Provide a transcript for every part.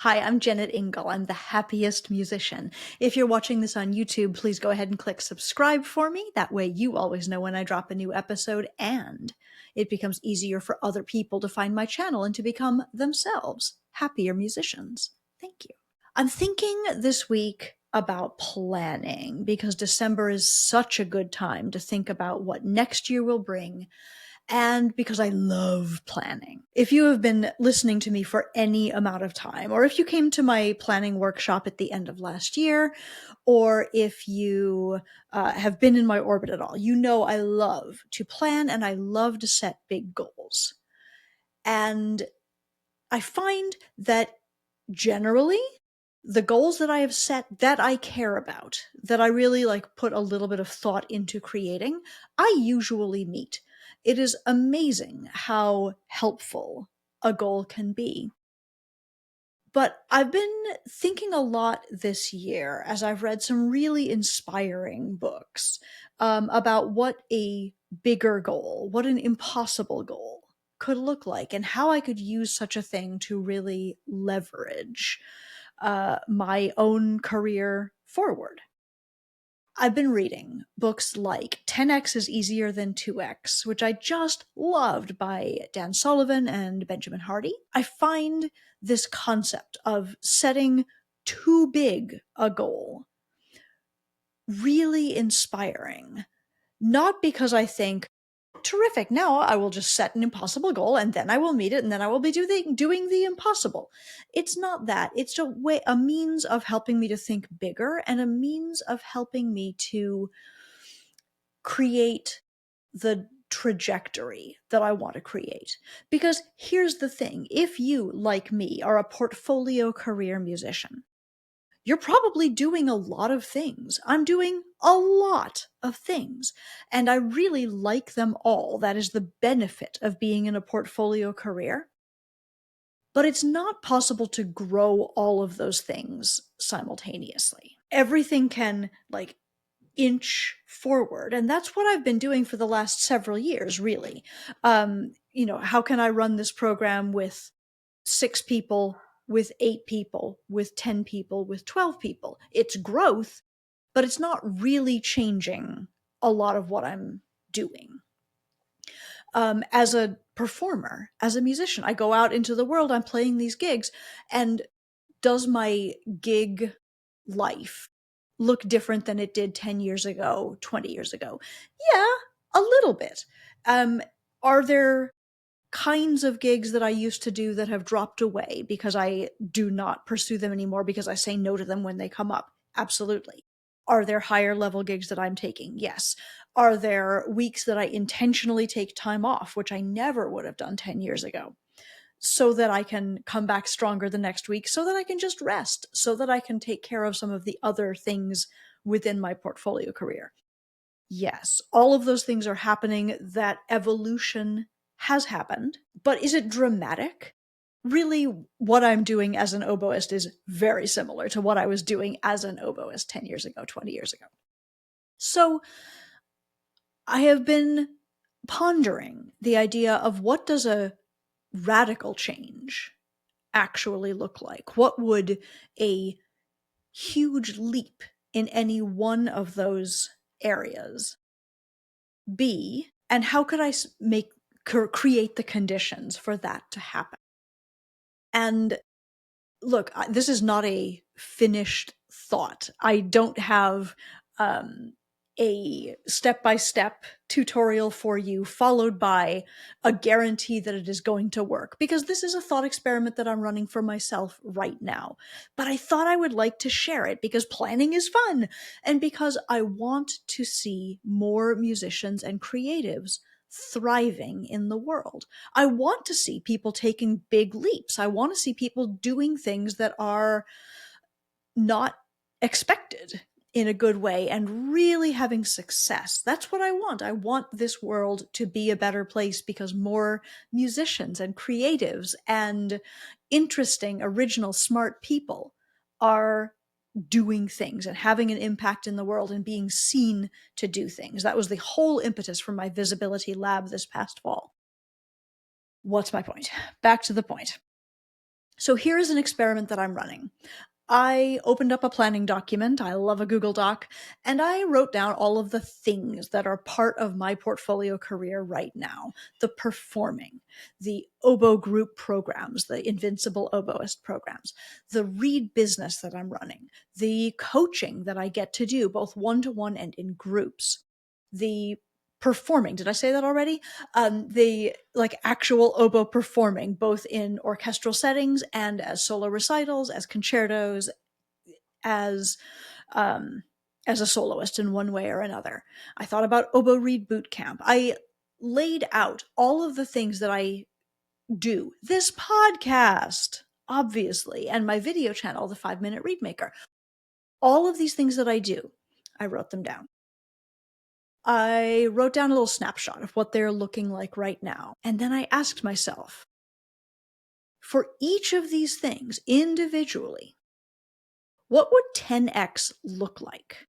Hi, I'm Jennet Ingle. I'm the happiest musician. If you're watching this on YouTube, please go ahead and click subscribe for me. That way you always know when I drop a new episode, and it becomes easier for other people to find my channel and to become themselves happier musicians. Thank you. I'm thinking this week about planning because December is such a good time to think about what next year will bring, and because I love planning. If you have been listening to me for any amount of time, or if you came to my planning workshop at the end of last year, or if you have been in my orbit at all, you know I love to plan and I love to set big goals. And I find that generally, the goals that I have set that I care about, that I really put a little bit of thought into creating, I usually meet. It is amazing how helpful a goal can be. But I've been thinking a lot this year as I've read some really inspiring books about what a bigger goal, what an impossible goal could look like, and how I could use such a thing to really leverage my own career forward. I've been reading books like 10x is Easier Than 2x, which I just loved, by Dan Sullivan and Benjamin Hardy. I find this concept of setting too big a goal really inspiring. Not because I think, terrific, now I will just set an impossible goal and then I will meet it and then I will be doing the impossible. It's not that. It's a means of helping me to think bigger and a means of helping me to create the trajectory that I want to create. Because here's the thing, if you, like me, are a portfolio career musician, you're probably doing a lot of things. I'm doing a lot of things, and I really like them all. That is the benefit of being in a portfolio career. But it's not possible to grow all of those things simultaneously. Everything can inch forward, and that's what I've been doing for the last several years, really. How can I run this program with 6 people, with 8 people, with 10 people, with 12 people? It's growth, but it's not really changing a lot of what I'm doing. As a performer, as a musician, I go out into the world, I'm playing these gigs, and does my gig life look different than it did 10 years ago, 20 years ago? Yeah, a little bit. Are there kinds of gigs that I used to do that have dropped away because I do not pursue them anymore because I say no to them when they come up? Absolutely. Are there higher level gigs that I'm taking? Yes. Are there weeks that I intentionally take time off, which I never would have done 10 years ago, so that I can come back stronger the next week, so that I can just rest, so that I can take care of some of the other things within my portfolio career? Yes, all of those things are happening. That evolution has happened. But is it dramatic? Really, what I'm doing as an oboist is very similar to what I was doing as an oboist 10 years ago, 20 years ago. So I have been pondering the idea of, what does a radical change actually look like? What would a huge leap in any one of those areas be? And how could I create the conditions for that to happen? And look, this is not a finished thought. I don't have a step-by-step tutorial for you, followed by a guarantee that it is going to work, because this is a thought experiment that I'm running for myself right now. But I thought I would like to share it because planning is fun, and because I want to see more musicians and creatives thriving in the world. I want to see people taking big leaps. I want to see people doing things that are not expected in a good way and really having success. That's what I want. I want this world to be a better place because more musicians and creatives and interesting, original, smart people are doing things and having an impact in the world and being seen to do things. That was the whole impetus for my visibility lab this past fall. What's my point? Back to the point. So here's an experiment that I'm running. I opened up a planning document. I love a Google Doc. And I wrote down all of the things that are part of my portfolio career right now. The performing, the oboe group programs, the Invincible Oboist programs, the read business that I'm running, the coaching that I get to do both one-to-one and in groups, the performing. Did I say that already? The like actual oboe performing, both in orchestral settings and as solo recitals, as concertos, as um, as a soloist in one way or another. I thought about oboe reed boot camp. I laid out all of the things that I do. This podcast, obviously, and my video channel, the 5 Minute Reed Maker. All of these things that I do, I wrote them down. I wrote down a little snapshot of what they're looking like right now. And then I asked myself, for each of these things individually, what would 10x look like?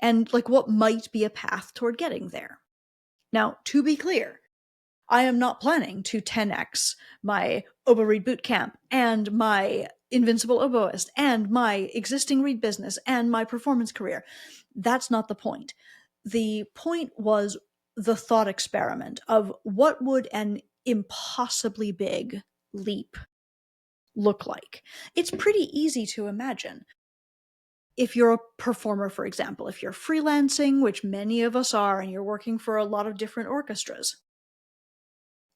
And like what might be a path toward getting there? Now, to be clear, I am not planning to 10x my oboe reed boot camp and my invincible oboist and my existing reed business and my performance career. That's not the point. The point was the thought experiment of what would an impossibly big leap look like. It's pretty easy to imagine. If you're a performer, for example, if you're freelancing, which many of us are, and you're working for a lot of different orchestras,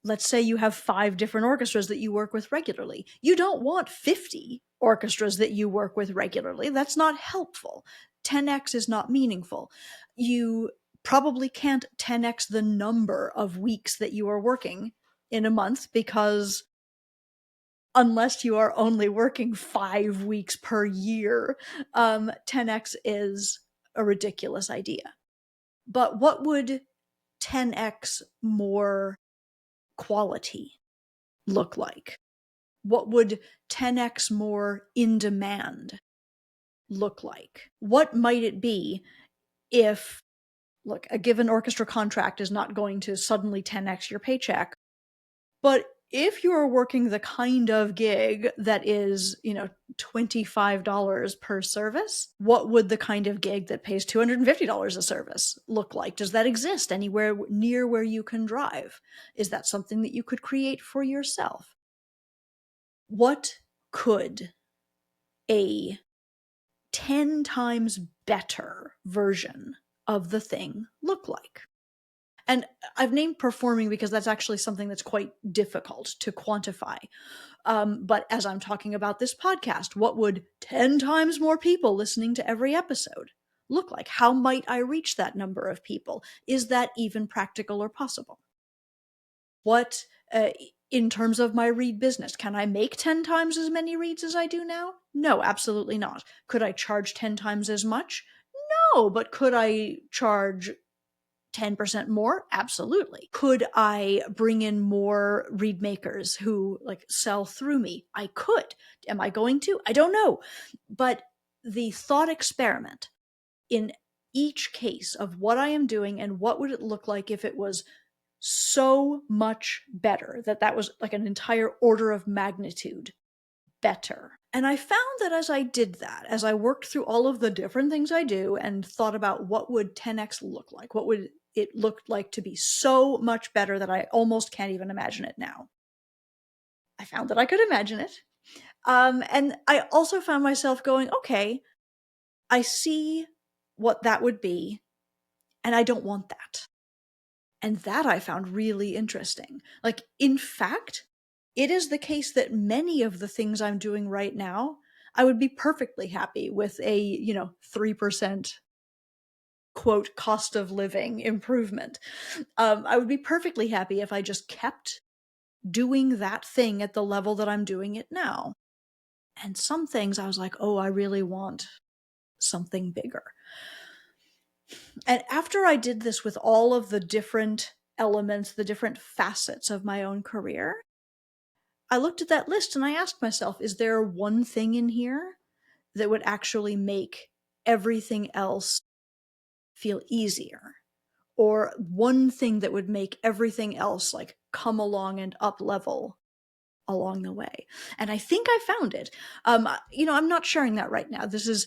let's say you have 5 different orchestras that you work with regularly. You don't want 50 orchestras that you work with regularly. That's not helpful. 10x is not meaningful. You probably can't 10x the number of weeks that you are working in a month, because unless you are only working 5 weeks per year, 10x is a ridiculous idea. But what would 10x more quality look like? What would 10x more in demand look like? What might it be if, look, a given orchestra contract is not going to suddenly 10x your paycheck, but if you are working the kind of gig that is, $25 per service, what would the kind of gig that pays $250 a service look like? Does that exist anywhere near where you can drive? Is that something that you could create for yourself? What could a 10 times better version of the thing look like? And I've named performing because that's actually something that's quite difficult to quantify. But as I'm talking about this podcast, what would 10 times more people listening to every episode look like? How might I reach that number of people? Is that even practical or possible? What, in terms of my read business, can I make 10 times as many reads as I do now? No, absolutely not. Could I charge 10 times as much? No, but could I charge 10% more? Absolutely. Could I bring in more reed makers who sell through me? I could. Am I going to? I don't know. But the thought experiment in each case of what I am doing and what would it look like if it was so much better, that was like an entire order of magnitude better. And I found that as I did that, as I worked through all of the different things I do and thought about what would 10x look like, what would it look like to be so much better that I almost can't even imagine it now, I found that I could imagine it. And I also found myself going, okay, I see what that would be, and I don't want that. And that I found really interesting. In fact, it is the case that many of the things I'm doing right now, I would be perfectly happy with a, 3% quote cost of living improvement. I would be perfectly happy if I just kept doing that thing at the level that I'm doing it now. And some things I was like, oh, I really want something bigger. And after I did this with all of the different elements, the different facets of my own career, I looked at that list and I asked myself, is there one thing in here that would actually make everything else feel easier? Or one thing that would make everything else come along and up level along the way. And I think I found it. I'm not sharing that right now. This is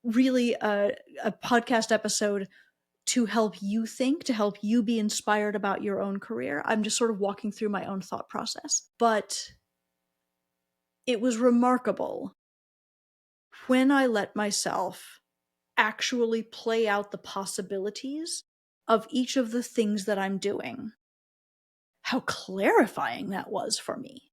really a podcast episode to help you think, to help you be inspired about your own career. I'm just sort of walking through my own thought process. But it was remarkable when I let myself actually play out the possibilities of each of the things that I'm doing, how clarifying that was for me.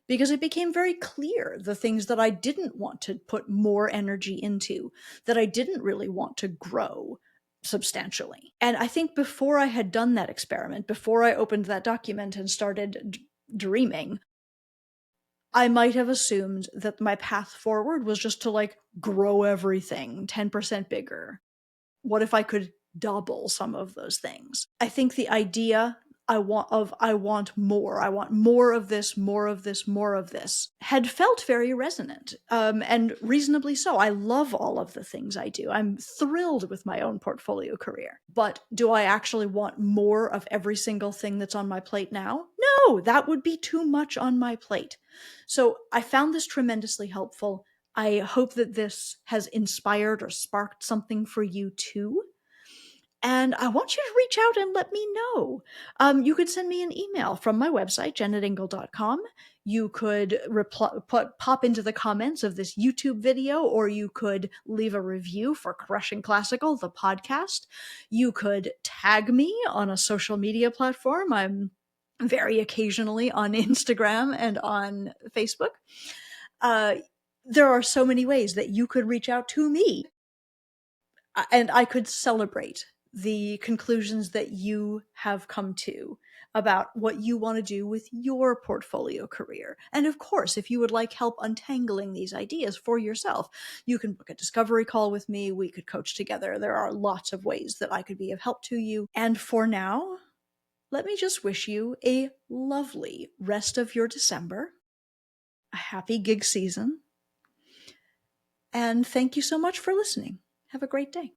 Because it became very clear the things that I didn't want to put more energy into, that I didn't really want to grow substantially. And I think before I had done that experiment, before I opened that document and started dreaming, I might have assumed that my path forward was just to like grow everything 10% bigger. What if I could double some of those things? I think the idea I want more. I want more of this, more of this, more of this had felt very resonant, and reasonably so. I love all of the things I do. I'm thrilled with my own portfolio career. But do I actually want more of every single thing that's on my plate now? No, that would be too much on my plate. So I found this tremendously helpful. I hope that this has inspired or sparked something for you too. And I want you to reach out and let me know. You could send me an email from my website, jennetingle.com. You could pop into the comments of this YouTube video, or you could leave a review for Crushing Classical, the podcast. You could tag me on a social media platform. I'm very occasionally on Instagram and on Facebook. There are so many ways that you could reach out to me, and I could celebrate the conclusions that you have come to about what you want to do with your portfolio career. And of course, if you would like help untangling these ideas for yourself, you can book a discovery call with me. We could coach together. There are lots of ways that I could be of help to you. And for now, let me just wish you a lovely rest of your December, a happy gig season, and thank you so much for listening. Have a great day.